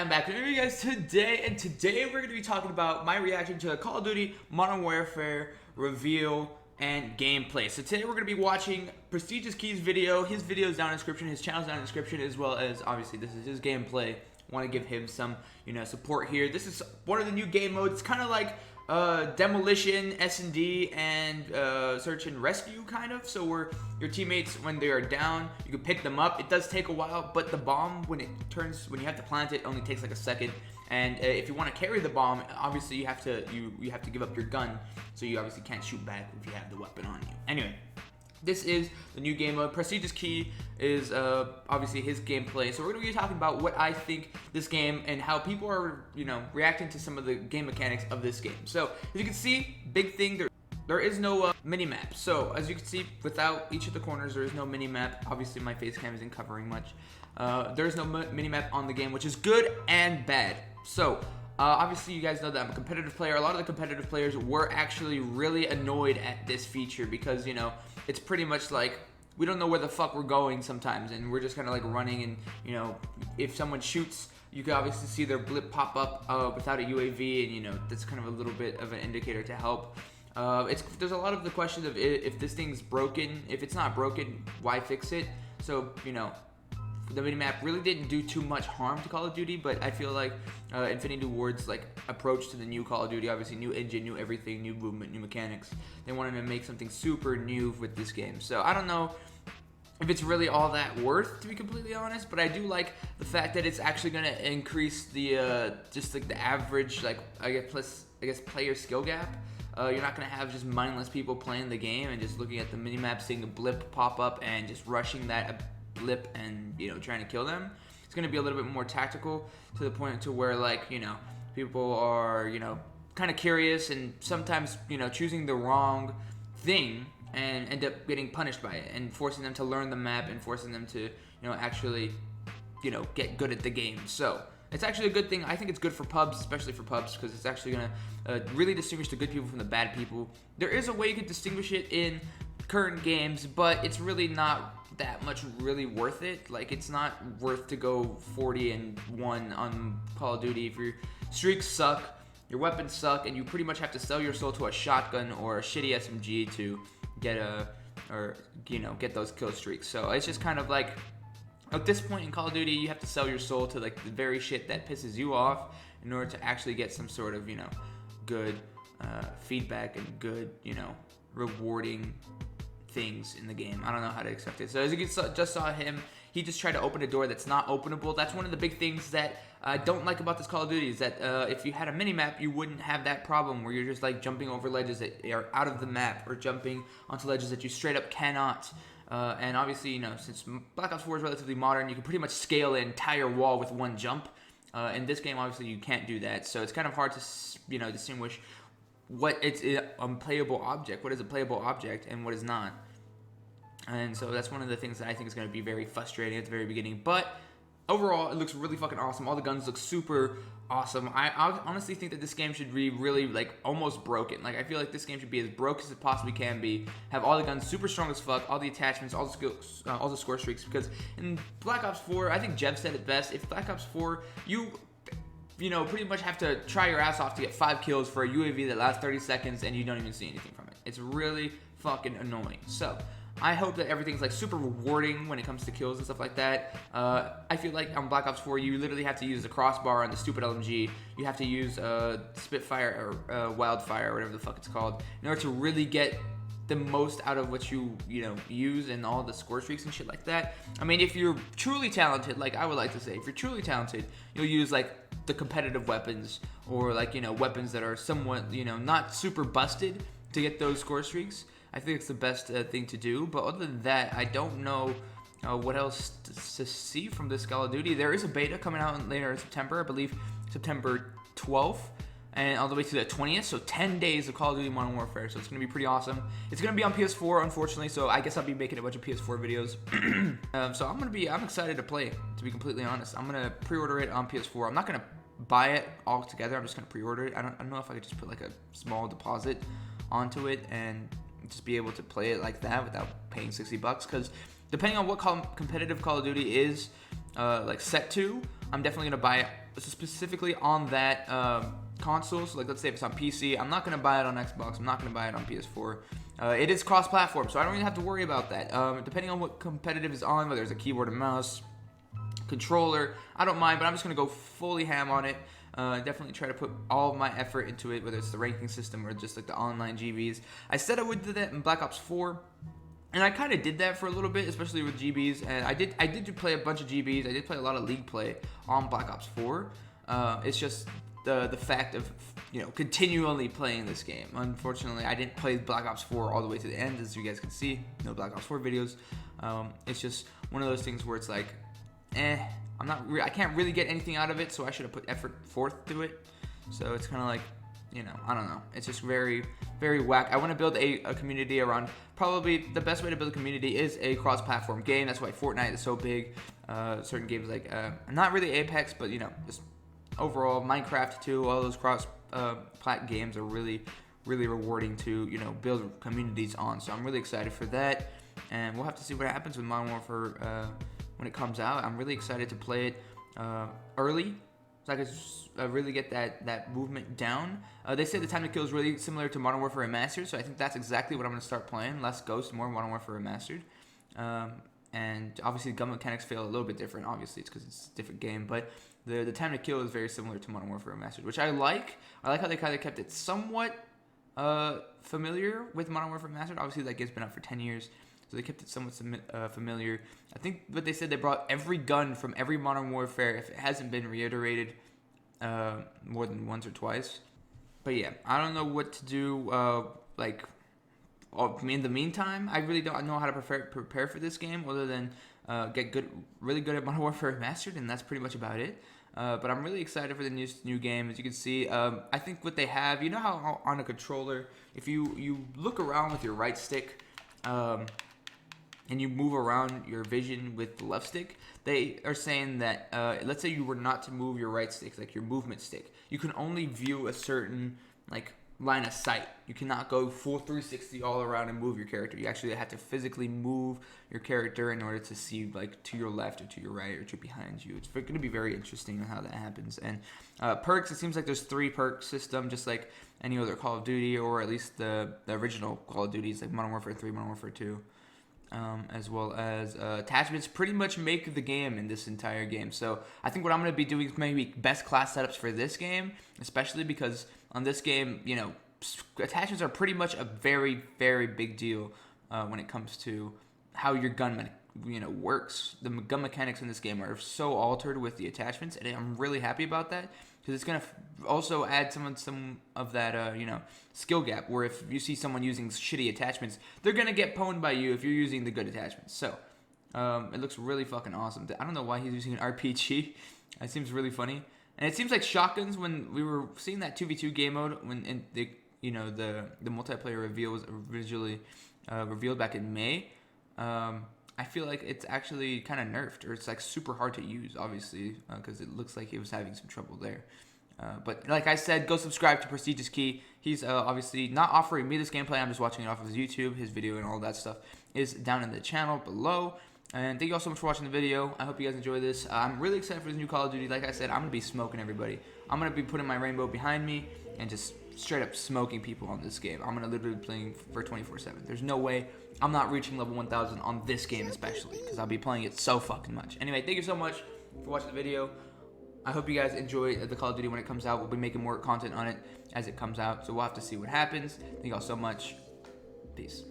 I'm back with you guys today, and today we're going to be talking about my reaction to Call of Duty Modern Warfare reveal and gameplay. So today we're going to be watching Prestigious Key's video. His video is down in the description, his channel's down in the description, as well as obviously this is his gameplay. Want to give him some, support here. This is one of the new game modes. It's kind of like demolition, S&D, and search and rescue kind of. So where your teammates, when they are down, you can pick them up. It does take a while, but the bomb, when you have to plant it, only takes like a second. And if you want to carry the bomb, obviously you have to give up your gun, so you obviously can't shoot back if you have the weapon on you. Anyway, this is the new game mode. Prestigious Key is obviously his gameplay. So we're going to be talking about what I think this game and how people are, reacting to some of the game mechanics of this game. So as you can see, big thing, there is no mini-map. So as you can see, without each of the corners, there is no mini-map. Obviously my face cam isn't covering much. There is no mini-map on the game, which is good and bad. So obviously you guys know that I'm a competitive player. A lot of the competitive players were actually really annoyed at this feature because, it's pretty much like we don't know where the fuck we're going sometimes, and we're just kind of like running, and if someone shoots, you can obviously see their blip pop up without a UAV, and that's kind of a little bit of an indicator to help. There's a lot of the question of if this thing's broken. If it's not broken, why fix it? So the minimap really didn't do too much harm to Call of Duty, but I feel like Infinity Ward's approach to the new Call of Duty, obviously new engine, new everything, new movement, new mechanics. They wanted to make something super new with this game. So I don't know if it's really all that worth, to be completely honest, but I do like the fact that it's actually going to increase the the average player skill gap. You're not going to have just mindless people playing the game and just looking at the minimap, seeing a blip pop up and just rushing that blip and trying to kill them. It's going to be a little bit more tactical, to the point to where people are kind of curious and sometimes choosing the wrong thing and end up getting punished by it, and forcing them to learn the map and forcing them to actually get good at the game. So it's actually a good thing. I think it's good for pubs, especially for pubs, because it's actually going to really distinguish the good people from the bad people. There is a way you could distinguish it in current games, but it's really not that much really worth it. It's not worth to go 40-1 on Call of Duty if your streaks suck, your weapons suck, and you pretty much have to sell your soul to a shotgun or a shitty SMG to get get those kill streaks. So it's just kind of like, at this point in Call of Duty, you have to sell your soul to the very shit that pisses you off in order to actually get some sort of good feedback and good rewarding things in the game. I don't know how to accept it. So as you just saw him, he just tried to open a door that's not openable. That's one of the big things that I don't like about this Call of Duty, is that if you had a mini-map, you wouldn't have that problem where you're just jumping over ledges that are out of the map, or jumping onto ledges that you straight up cannot. And obviously, since Black Ops 4 is relatively modern, you can pretty much scale an entire wall with one jump. In this game, obviously, you can't do that. So it's kind of hard to distinguish what it's a playable object, what is a playable object, and what is not. And so that's one of the things that I think is going to be very frustrating at the very beginning. But overall, it looks really fucking awesome. All the guns look super awesome. I honestly think that this game should be really almost broken. I feel like this game should be as broke as it possibly can be. Have all the guns super strong as fuck, all the attachments, all the skills, all the score streaks. Because in Black Ops 4, I think Jev said it best. If Black Ops 4, you pretty much have to try your ass off to get 5 kills for a UAV that lasts 30 seconds and you don't even see anything from it. It's really fucking annoying. So I hope that everything's super rewarding when it comes to kills and stuff like that. I feel like on Black Ops 4, you literally have to use the crossbar and the stupid LMG. You have to use Spitfire or Wildfire or whatever the fuck it's called in order to really get the most out of what you use, and all the score streaks and shit like that. I mean, if you're truly talented, I would like to say, if you're truly talented, you'll use the competitive weapons, or weapons that are somewhat not super busted to get those score streaks. I think it's the best thing to do. But other than that, I don't know what else to see from this Call of Duty. There is a beta coming out later in September, I believe September 12th, and all the way to the 20th, so 10 days of Call of Duty Modern Warfare, so it's going to be pretty awesome. It's going to be on PS4, unfortunately, so I guess I'll be making a bunch of PS4 videos. So I'm excited to play, to be completely honest. I'm going to pre-order it on PS4. I'm not going to buy it all together, I'm just going to pre-order it. I don't know if I could just put a small deposit onto it and just be able to play it like that without paying $60, because depending on what competitive Call of Duty is set to, I'm definitely gonna buy it specifically on that console. So like, let's say if it's on PC, I'm not gonna buy it on Xbox. I'm not gonna buy it on PS4. It is cross-platform, so I don't really have to worry about that. Depending on what competitive is on, whether it's a keyboard and mouse, controller, I don't mind, but I'm just gonna go fully ham on it. Definitely try to put all of my effort into it, whether it's the ranking system or just like the online GBs. I said I would do that in Black Ops 4, and I kind of did that for a little bit, especially with GBs. And I did play a bunch of GBs. I did play a lot of League play on Black Ops 4. It's just the fact of continually playing this game. Unfortunately, I didn't play Black Ops 4 all the way to the end, as you guys can see. No Black Ops 4 videos. It's just one of those things where it's like, I can't really get anything out of it, so I should have put effort forth to it. So it's kind of like, I don't know. It's just very, very whack. I want to build a community around, probably the best way to build a community is a cross-platform game. That's why Fortnite is so big. Certain games like, not really Apex, but, just overall, Minecraft too, all those cross-plat games are really, really rewarding to, build communities on. So I'm really excited for that. And we'll have to see what happens with Modern Warfare when it comes out. I'm really excited to play it early, so I can really get that movement down. They say the time to kill is really similar to Modern Warfare Remastered, so I think that's exactly what I'm going to start playing. Less Ghost, more Modern Warfare Remastered. And obviously the gun mechanics feel a little bit different. Obviously it's because it's a different game, but the time to kill is very similar to Modern Warfare Remastered, which I like. I like how they kind of kept it somewhat familiar with Modern Warfare Remastered. Obviously that game's been out for 10 years. So they kept it somewhat familiar. I think what they said, they brought every gun from every Modern Warfare, if it hasn't been reiterated more than once or twice. But yeah, I don't know what to do. In the meantime, I really don't know how to prepare for this game, other than get really good at Modern Warfare Remastered, and that's pretty much about it. But I'm really excited for the new game. As you can see, I think what they have, how on a controller, if you look around with your right stick, and you move around your vision with the left stick, they are saying that, let's say you were not to move your right stick, like your movement stick, you can only view a certain, line of sight. You cannot go full 360 all around and move your character. You actually have to physically move your character in order to see, to your left or to your right or to behind you. It's going to be very interesting on how that happens. And perks, it seems like there's 3 perk system, just like any other Call of Duty, or at least the original Call of Duties, like Modern Warfare 3, Modern Warfare 2. As well as attachments pretty much make the game in this entire game. So I think what I'm going to be doing is maybe best class setups for this game, especially because on this game, attachments are pretty much a very, very big deal when it comes to how your gun works. The gun mechanics in this game are so altered with the attachments, and I'm really happy about that, because it's going to also add some of that, skill gap, where if you see someone using shitty attachments, they're going to get pwned by you if you're using the good attachments. So, it looks really fucking awesome. I don't know why he's using an RPG. It seems really funny. And it seems like shotguns, when we were seeing that 2v2 game mode, when the multiplayer reveal was originally revealed back in May, I feel like it's actually kind of nerfed, or it's super hard to use, obviously, because it looks like he was having some trouble there. But like I said, go subscribe to Prestigious Key. He's obviously not offering me this gameplay. I'm just watching it off of his YouTube. His video and all that stuff is down in the channel below. And thank you all so much for watching the video. I hope you guys enjoy this. I'm really excited for this new Call of Duty. Like I said, I'm going to be smoking everybody. I'm going to be putting my rainbow behind me and just straight up smoking people on this game. I'm going to literally be playing for 24/7. There's no way I'm not reaching level 1000 on this game, especially, because I'll be playing it so fucking much. Anyway, thank you so much for watching the video. I hope you guys enjoy the Call of Duty when it comes out. We'll be making more content on it as it comes out, so we'll have to see what happens. Thank you all so much. Peace.